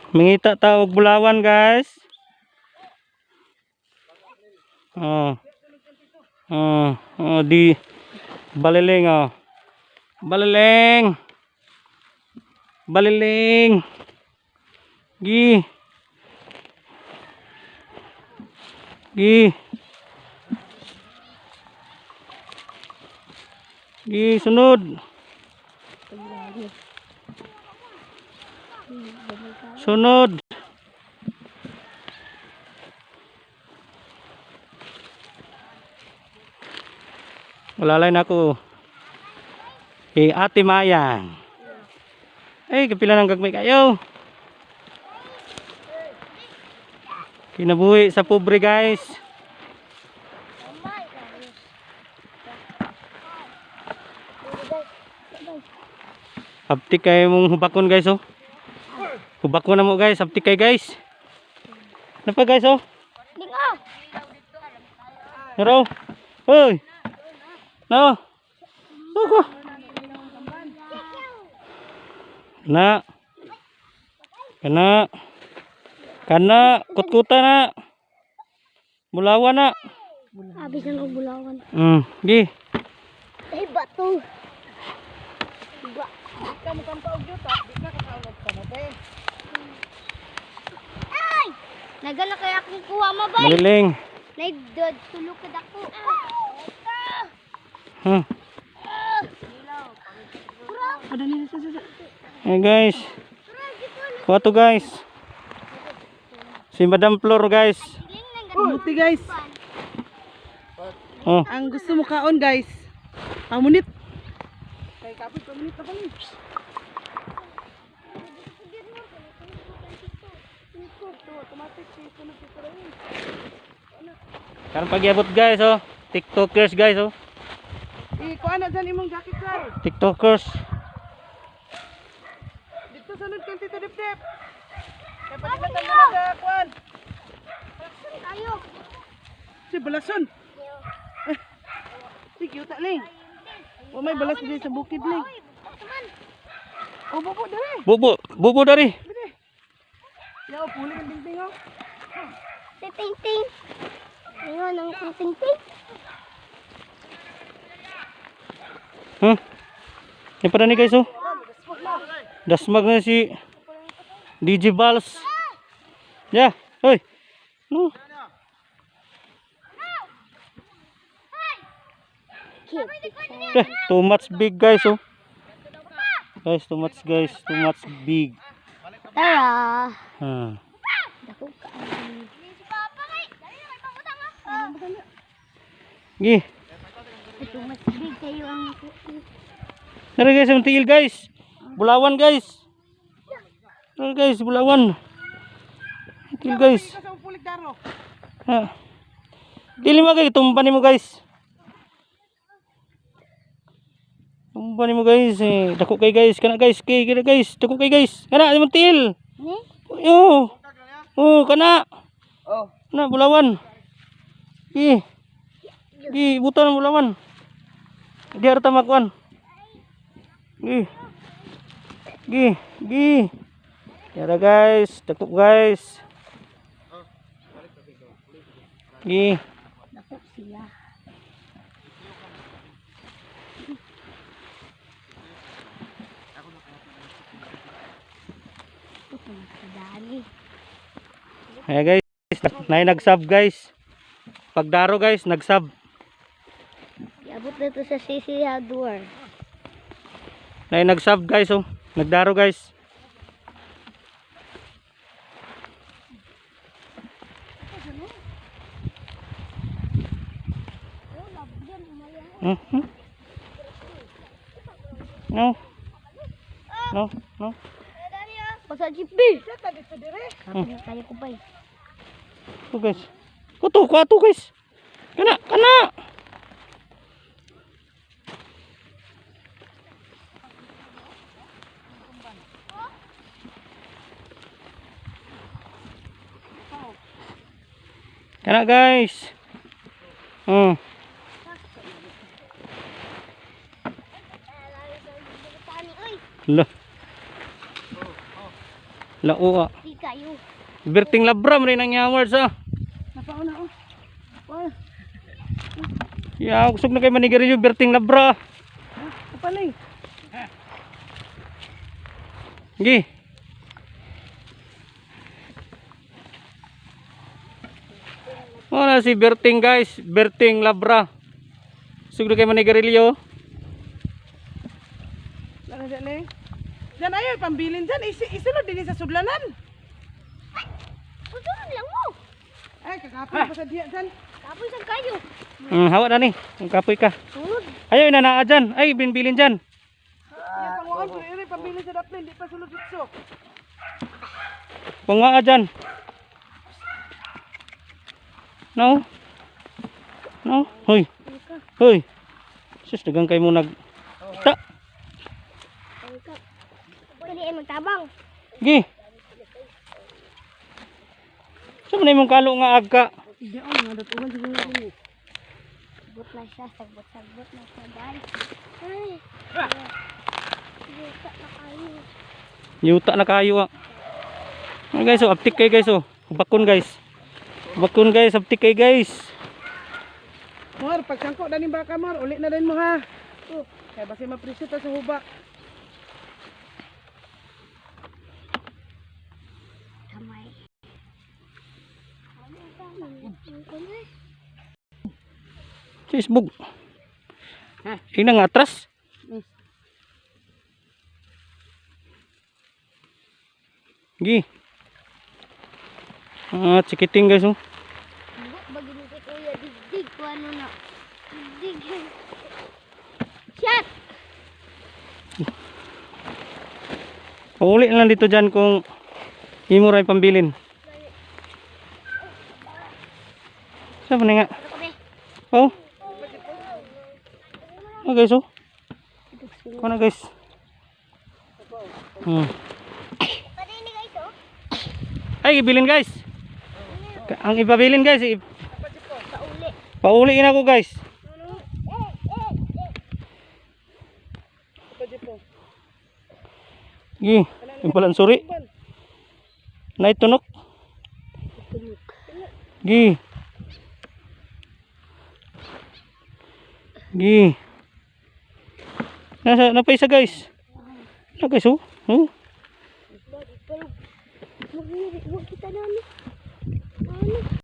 Mangita ta og bulawan guys. Di baliling oh. Baliling. Baliling. Gi. Gi. Gi sunod. Sunod. Walalay na ako. Ate Mayang. Ay, kapila ng gagmay kayo. Kinabuhi sa pobre guys. Abtik kayo mong hubakon guys oh. Hubakon na mo guys, abtik kayo guys. Ano pa guys oh? Naro. Hoy. No. Suko. Na. Kana kutkuta na. Bulawan na. Abis na ng bulawan. Gi. Ay, bato. Kamu kan tahu juta, bisa kakawag ka na be. Ay! Nagala kaya akong kuha mabay. Baliling. Naidod, tulog ka dako. Hey guys. Kuha guys. Si Madam Flor guys. Buti guys. Oh. Ang gusto mo kaon guys. Pamunit. Kay kapit pamunit na kami. Karon pagyabot guys oh. TikTokers guys oh. Kuha na dyan imong jacket sir. TikTokers. Dito sunod kang tito dip-dip. Kaya pagkilatan mo na sa kuhan. Tayo. Si balason. Sige, utak ling. O may balas din sa bukid ling. O bubo dari. Bubo dari. Yaw, puli ang dingding oh. Ting-ting. Ayun, ang ting-ting. Yan pa na ni guys oh. Dasmag na si DJ Balls. Yeah, hoy. No. Too much big guys oh. Guys, too much guys, too much big. Tara. Gi. Ito mas big kayo ang Nara guys, ang tiil guys. Bulawan guys. Nara guys, bulawan. Tiil guys. Ikaw sa pulik daro. Dili mo guys, tumpan mo guys. Tumpan mo guys. Dako kay guys, kana guys, kay guys, dako kay guys. Kana imong tiil. ni? Kana. Oh. Na bulawan. Gi, butan bulawan. Di arta makuan. Gi. Yara guys, dako guys. Gi. Dako sila. Ito mas kadali. Ayan guys, nagsab guys. Pagdaro guys, nagsab. Iabot na ito sa sisi hardware. Nagsab guys oh. Nagdaro guys. No. Pasa GP. Kapit na tayo ko ba eh. Ito guys. Kuto guys. Kana. Kana guys. La. Lao ah. Tika. kayo. Berting labra man rin ang yawards ah. Napauna oh. Oh, Ya, kusog na kay manigarilyo berting labra. kapaling. Gi. Wala si Berting guys, Berting labra. Kusog na kay manigarilyo. Lara dyan eh. Diyan ayo, pambilin dyan. Isunod din sa sudlanan. Pusunan lang mo. Ay, kakapin pa sa diya dyan. Tapos ang kayo. Hawa na ni, ang kapoy ka. Sunod. Ayaw na naa dyan, ay binbilin dyan. Yan, panguan ko rin, pambilin sa daplin. Di pa sulod dito. Pangaa dyan. No? No? Hoy. Hoy. Sus, dagang kayo mo nag... Ta! Pwede ay magtabang. Gi. Saan mo na yung kalo nga agka? Hindi ako, mga datugan siguro din. Sagbot na siya, sagbot na siya guys. Ay. Yuta na kayo. Yuta na kayo ah. Ay guys, oh, aptik kayo guys oh. Bakun guys. Bakun guys, aptik kayo guys. Mor, pagsangko na ni baka Mor, ulit na rin mo ha. Kaya basi mapresyo ta sa hubak. Kamay. Sisbog. Ina nga atras. Gi. Ah, cikiting guys oh. Bagi ni si Kuya digdig ko ano na. Digdig. Shot. Pauli na lang dito dyan kung imo ray pambilin. Saan na nga? Ano kami? Oh. Ah guys oh. Kuha na guys. Pwede ini guys oh. Ay, ibilin guys. Ang ipabilin guys, Pauli. pauliin ako guys. Gi, yung palang suri. Naitunok. Gi. Gi. Nasa napaisa guys. Na guys oh. Oh. Pero, huwag kita na ano. Ano?